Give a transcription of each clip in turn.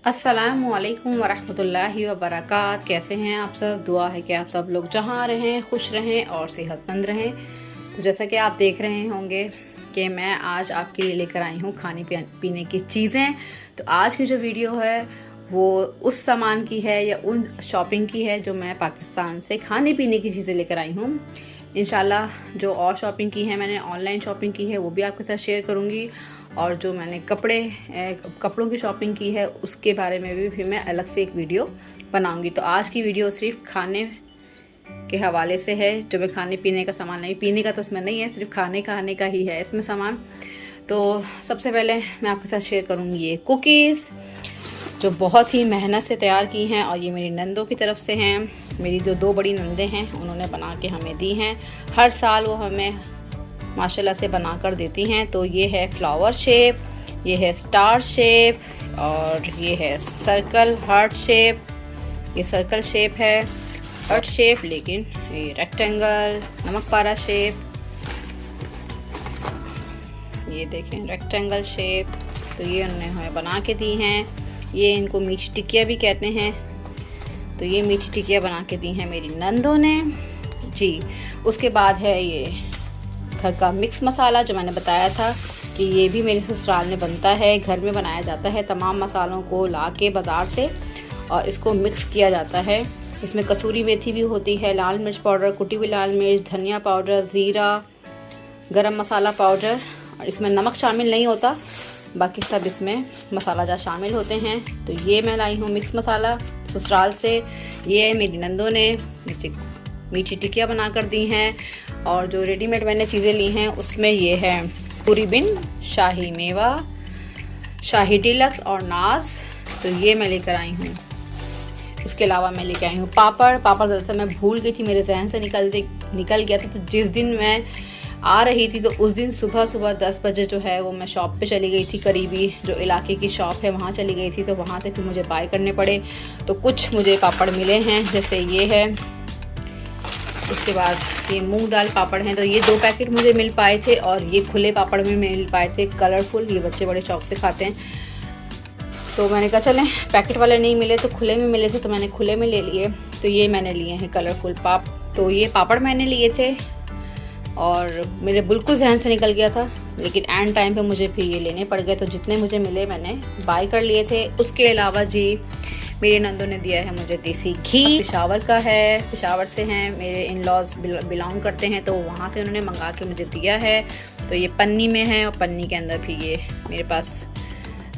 अस्सलामुअलैकुम वरहमतुल्लाहि वबरकात। कैसे हैं आप सब? दुआ है कि आप सब लोग जहाँ रहें खुश रहें और सेहतमंद रहें। तो जैसा कि आप देख रहे होंगे कि मैं आज आपके लिए लेकर आई हूँ खाने पीने की चीज़ें। तो आज की जो वीडियो है वो उस सामान की है या उन शॉपिंग की है जो मैं पाकिस्तान से खाने पीने की चीज़ें लेकर आई हूँ। इंशाल्लाह जो और शॉपिंग की है, मैंने ऑनलाइन शॉपिंग की है, वो भी आपके साथ शेयर करूँगी। और जो मैंने कपड़ों की शॉपिंग की है उसके बारे में भी फिर मैं अलग से एक वीडियो बनाऊंगी। तो आज की वीडियो सिर्फ खाने के हवाले से है, जो मैं खाने पीने का सामान नहीं, पीने का तो इसमें नहीं है, सिर्फ खाने का ही है इसमें सामान। तो सबसे पहले मैं आपके साथ शेयर करूँगी ये कुकीज़, जो बहुत ही मेहनत से तैयार की हैं और ये मेरी नंदों की तरफ से हैं। मेरी जो दो बड़ी नंदें हैं उन्होंने बना के हमें दी हैं। हर साल वो हमें माशाल्लाह से बना कर देती हैं। तो ये है फ्लावर शेप, ये है स्टार शेप और ये है सर्कल हार्ट शेप। ये सर्कल शेप है, हार्ट शेप, लेकिन ये रेक्टेंगल नमक पारा शेप, ये देखें रेक्टेंगल शेप। तो ये उन्होंने हमें बना के दी हैं। ये इनको मीठी टिकिया भी कहते हैं। तो ये मीठी टिकिया बना के दी हैं मेरी नंदों ने जी। उसके बाद है ये घर का मिक्स मसाला, जो मैंने बताया था कि ये भी मेरे ससुराल में बनता है, घर में बनाया जाता है। तमाम मसालों को ला के बाज़ार से और इसको मिक्स किया जाता है। इसमें कसूरी मेथी भी होती है, लाल मिर्च पाउडर, कुटी हुई लाल मिर्च, धनिया पाउडर, ज़ीरा, गरम मसाला पाउडर, और इसमें नमक शामिल नहीं होता, बाकी सब इसमें मसाला जा शामिल होते हैं। तो ये मैं लाई हूँ मिक्स मसाला ससुराल से। ये मेरी नंदों ने मीठी टिकिया बना कर दी हैं। और जो रेडीमेड मैंने चीज़ें ली हैं उसमें ये है पूरी बिन, शाही मेवा, शाही डिलक्स और नाज। तो ये मैं लेकर आई हूँ। उसके अलावा मैं लेकर आई हूँ पापड़ दरअसल मैं भूल गई थी, मेरे जहन से निकल गया था। तो जिस दिन मैं आ रही थी तो उस दिन सुबह 10 बजे जो है वो मैं शॉप पे चली गई थी, करीबी जो इलाके की शॉप है वहाँ चली गई थी। तो वहाँ से फिर मुझे बाय करने पड़े। तो कुछ मुझे पापड़ मिले हैं, जैसे ये है। उसके बाद ये मूंग दाल पापड़ हैं। तो ये 2 पैकेट मुझे मिल पाए थे और ये खुले पापड़ भी मिल पाए थे, कलरफुल। ये बच्चे बड़े शौक से खाते हैं। तो मैंने कहा चलें, पैकेट वाले नहीं मिले तो खुले में मिले थे, तो मैंने खुले में ले लिए। तो ये मैंने लिए हैं कलरफुल तो ये पापड़ मैंने लिए थे और मेरे बिल्कुल जहन से निकल गया था, लेकिन एंड टाइम पे मुझे फिर ये लेने पड़ गए। तो जितने मुझे मिले मैंने बाय कर लिए थे। उसके अलावा जी मेरे नंदों ने दिया है मुझे देसी घी, पेशावर का है, पेशावर से हैं, मेरे इन लॉज बिलोंग करते हैं, तो वहाँ से उन्होंने मंगा के मुझे दिया है। तो ये पन्नी में है और पन्नी के अंदर भी ये मेरे पास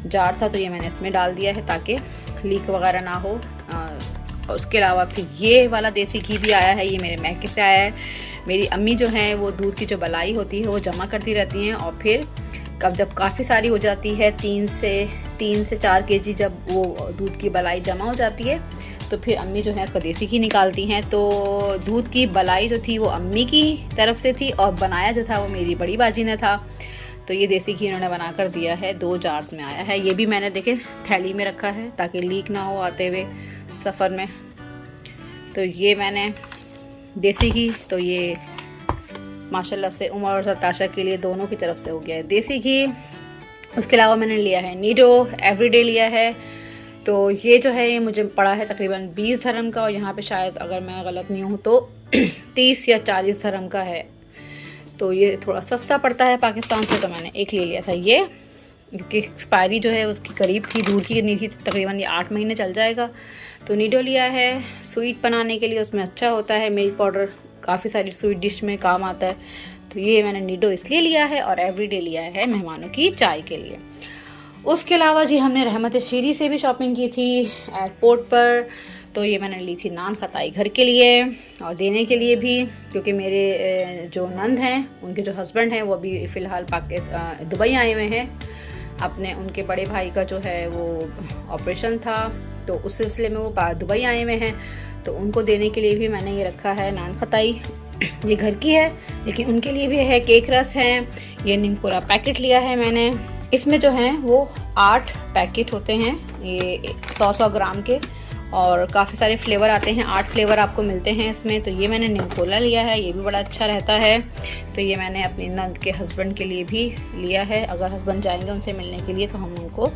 जार था, तो ये मैंने इसमें डाल दिया है ताकि लीक वगैरह ना हो। और उसके अलावा फिर ये वाला देसी घी भी आया है, ये मेरे मैके से आया है। मेरी अम्मी जो हैं वो दूध की जो बलाई होती है वो जमा करती रहती हैं, और फिर जब काफ़ी सारी हो जाती है, 3 से 4 केजी जब वो दूध की बलाई जमा हो जाती है, तो फिर अम्मी जो है उसका देसी घी निकालती हैं। तो दूध की बलाई जो थी वो अम्मी की तरफ से थी और बनाया जो था वो मेरी बड़ी बाजी ने था। तो ये देसी घी उन्होंने बना कर दिया है, 2 जार्स में आया है। ये भी मैंने देखे थैली में रखा है ताकि लीक ना हो आते हुए सफ़र में। तो ये मैंने देसी घी, तो ये माशाल्लाह से उमर और सरताशा के लिए दोनों की तरफ से हो गया है देसी घी। उसके अलावा मैंने लिया है नीडो एवरीडे लिया है। तो ये जो है ये मुझे पड़ा है तकरीबन 20 धर्म का, और यहाँ पे शायद अगर मैं गलत नहीं हूँ तो 30 या 40 धर्म का है। तो ये थोड़ा सस्ता पड़ता है पाकिस्तान से, तो मैंने एक ले लिया था ये, क्योंकि एक्सपायरी जो है उसकी करीब थी, दूर की नहीं थी, तो तकरीबन ये 8 महीने चल जाएगा। तो नीडो लिया है स्वीट बनाने के लिए, उसमें अच्छा होता है। मिल्क पाउडर काफ़ी सारी स्वीट डिश में काम आता है। तो ये मैंने नीडो इसलिए लिया है, और एवरीडे लिया है मेहमानों की चाय के लिए। उसके अलावा जी हमने रहमत शीरी से भी शॉपिंग की थी एयरपोर्ट पर। तो ये मैंने ली थी नान खताई घर के लिए और देने के लिए भी, क्योंकि मेरे जो नंद हैं उनके जो हस्बैंड हैं वो अभी फ़िलहाल दुबई आए हुए हैं। उनके बड़े भाई का जो है वो ऑपरेशन था, तो उस सिलसिले में वो दुबई आए हुए हैं। तो उनको देने के लिए भी मैंने ये रखा है नान खताई। ये घर की है लेकिन उनके लिए भी है। केक रस हैं, ये निमपुरा पैकेट लिया है मैंने। इसमें जो हैं वो 8 पैकेट होते हैं, ये 100 ग्राम के, और काफ़ी सारे फ्लेवर आते हैं। 8 फ्लेवर आपको मिलते हैं इसमें। तो ये मैंने निमपोला लिया है, ये भी बड़ा अच्छा रहता है। तो ये मैंने अपनी नंद के हस्बैंड के लिए भी लिया है। अगर हस्बैंड जाएंगे उनसे मिलने के लिए तो हम उनको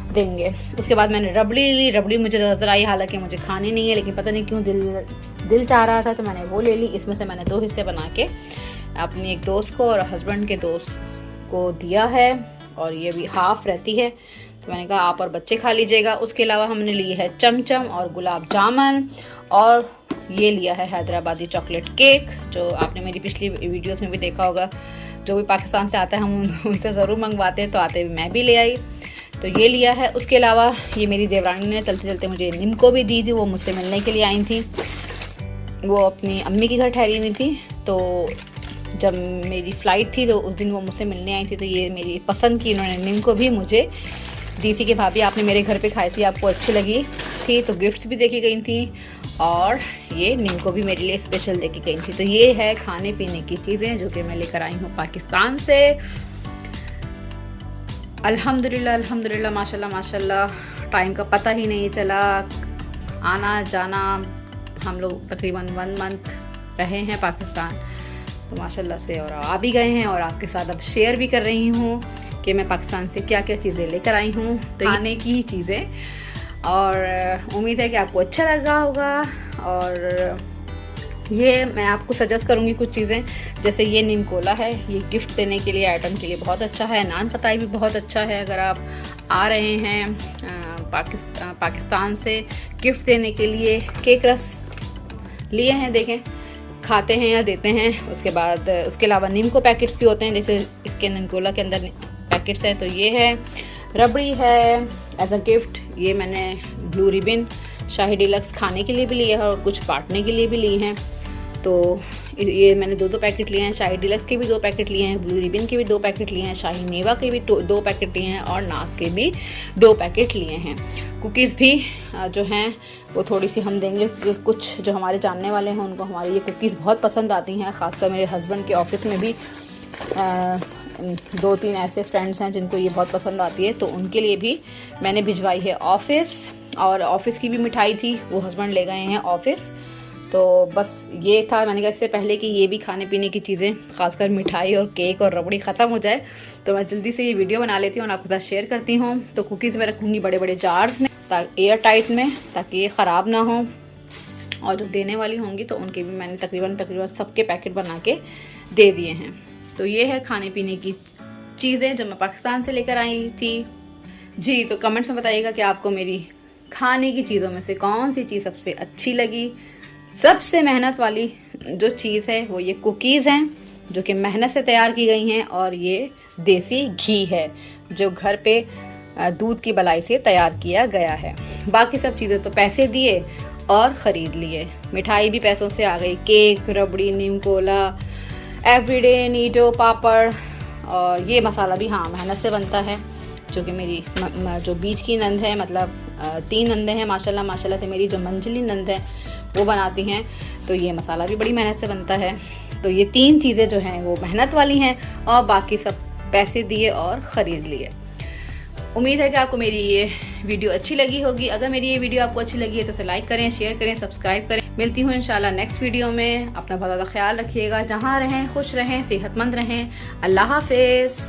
देंगे। उसके बाद मैंने रबड़ी ली, रबड़ी मुझे नज़र आई, हालांकि मुझे खानी नहीं है, लेकिन पता नहीं क्यों दिल चाह रहा था तो मैंने वो ले ली। इसमें से मैंने 2 हिस्से बना के अपनी एक दोस्त को और हस्बैंड के दोस्त को दिया है, और ये भी हाफ रहती है, तो मैंने कहा आप और बच्चे खा लीजिएगा। उसके अलावा हमने ली है चमचम और गुलाब जामुन, और ये लिया है हैदराबादी चॉकलेट केक, जो आपने मेरी पिछली वीडियोस में भी देखा होगा। जो भी पाकिस्तान से आता है हम उनसे ज़रूर मंगवाते हैं, तो आते हुए मैं भी ले आई, तो ये लिया है। उसके अलावा ये मेरी देवरानी ने चलते चलते मुझे निम्को भी दी थी, वो मुझसे मिलने के लिए आई थी, वो अपनी अम्मी के घर ठहरी हुई थी, तो जब मेरी फ़्लाइट थी तो उस दिन वो मुझसे मिलने आई थी, तो ये मेरी पसंद की इन्होंने निम्को भी मुझे दी थी कि भाभी आपने मेरे घर पे खाई थी, आपको अच्छी लगी थी, तो गिफ्ट्स भी देके गई थी, और ये निम्को भी मेरे लिए स्पेशल देके गई थी। तो ये है खाने पीने की चीज़ें जो कि मैं लेकर आई हूँ पाकिस्तान से। अल्हम्दुलिल्लाह अल्हम्दुलिल्लाह, माशाल्लाह माशाल्लाह, टाइम का पता ही नहीं चला, आना जाना। हम लोग तकरीबन 1 मंथ रहे हैं पाकिस्तान, तो माशाल्लाह से, और आ भी गए हैं, और आपके साथ अब शेयर भी कर रही हूँ कि मैं पाकिस्तान से क्या क्या चीज़ें लेकर आई हूँ, तो खाने की चीज़ें, और उम्मीद है कि आपको अच्छा लगा होगा। और ये मैं आपको सजेस्ट करूँगी कुछ चीज़ें, जैसे ये निमकोला है, ये गिफ्ट देने के लिए, आइटम के लिए बहुत अच्छा है। नान फताई भी बहुत अच्छा है, अगर आप आ रहे हैं पाकिस्तान से गिफ्ट देने के लिए। केक रस लिए हैं, देखें खाते हैं या देते हैं। उसके बाद उसके अलावा निम्को पैकेट्स भी होते हैं, जैसे इसके निमकोला के अंदर पैकेट्स है, तो ये है। रबड़ी है एज अ गिफ्ट, ये मैंने ब्लू रिबन शाही डिलक्स खाने के लिए भी लिए हैं और कुछ बांटने के लिए भी लिए हैं, तो ये मैंने 2 पैकेट लिए हैं। शाही डिलक्स के भी 2 पैकेट लिए हैं, ब्लू रिबन के भी 2 पैकेट लिए हैं, शाही मेवा के भी 2 पैकेट लिए हैं, और नास के भी 2 पैकेट लिए हैं। कुकीज़ भी जो हैं वो थोड़ी सी हम देंगे, कुछ जो हमारे जानने वाले हैं उनको हमारी ये कुकीज़ बहुत पसंद आती हैं, ख़ासकर मेरे हस्बैंड के ऑफिस में भी 2-3 ऐसे फ्रेंड्स हैं जिनको ये बहुत पसंद आती है, तो उनके लिए भी मैंने भिजवाई है ऑफिस। और ऑफिस की भी मिठाई थी, वो हस्बैंड ले गए हैं ऑफिस, तो बस ये था। मैंने कहा इससे पहले कि ये भी खाने पीने की चीज़ें, खासकर मिठाई और केक और रबड़ी ख़त्म हो जाए, तो मैं जल्दी से ये वीडियो बना लेती हूँ और आपके साथ शेयर करती हूँ। तो कुकीज़ मैं रखूँगी बड़े बड़े जार्स में, एयर टाइट में, ताकि ये ख़राब ना हो, और जो देने वाली होंगी तो उनके भी मैंने तकरीबन सबके पैकेट बना के दे दिए हैं। तो ये है खाने पीने की चीज़ें जो मैं पाकिस्तान से लेकर आई थी जी। तो कमेंट्स में बताइएगा कि आपको मेरी खाने की चीज़ों में से कौन सी चीज़ सबसे अच्छी लगी। सबसे मेहनत वाली जो चीज़ है वो ये कुकीज़ हैं, जो कि मेहनत से तैयार की गई हैं, और ये देसी घी है जो घर पे दूध की बलाई से तैयार किया गया है। बाकी सब चीज़ें तो पैसे दिए और ख़रीद लिए। मिठाई भी पैसों से आ गई, केक, रबड़ी, निमकोला, एवरीडे, नीडो, पापड़, और ये मसाला भी हाँ मेहनत से बनता है, जो कि मेरी जो बीच की नंद है, मतलब 3 नंदें हैं माशाल्लाह माशाल्लाह से, मेरी जो मंजली नंद है वो बनाती हैं, तो ये मसाला भी बड़ी मेहनत से बनता है। तो ये 3 चीज़ें जो हैं वो मेहनत वाली हैं, और बाकी सब पैसे दिए और ख़रीद लिए। उम्मीद है कि आपको मेरी ये वीडियो अच्छी लगी होगी। अगर मेरी ये वीडियो आपको अच्छी लगी है तो इसे लाइक करें, शेयर करें, सब्सक्राइब करें। मिलती हूँ इंशाल्लाह नेक्स्ट वीडियो में। अपना बहुत ज़्यादा ख्याल रखिएगा, जहाँ रहें खुश रहें, सेहतमंद रहें। अल्लाह हाफिज़।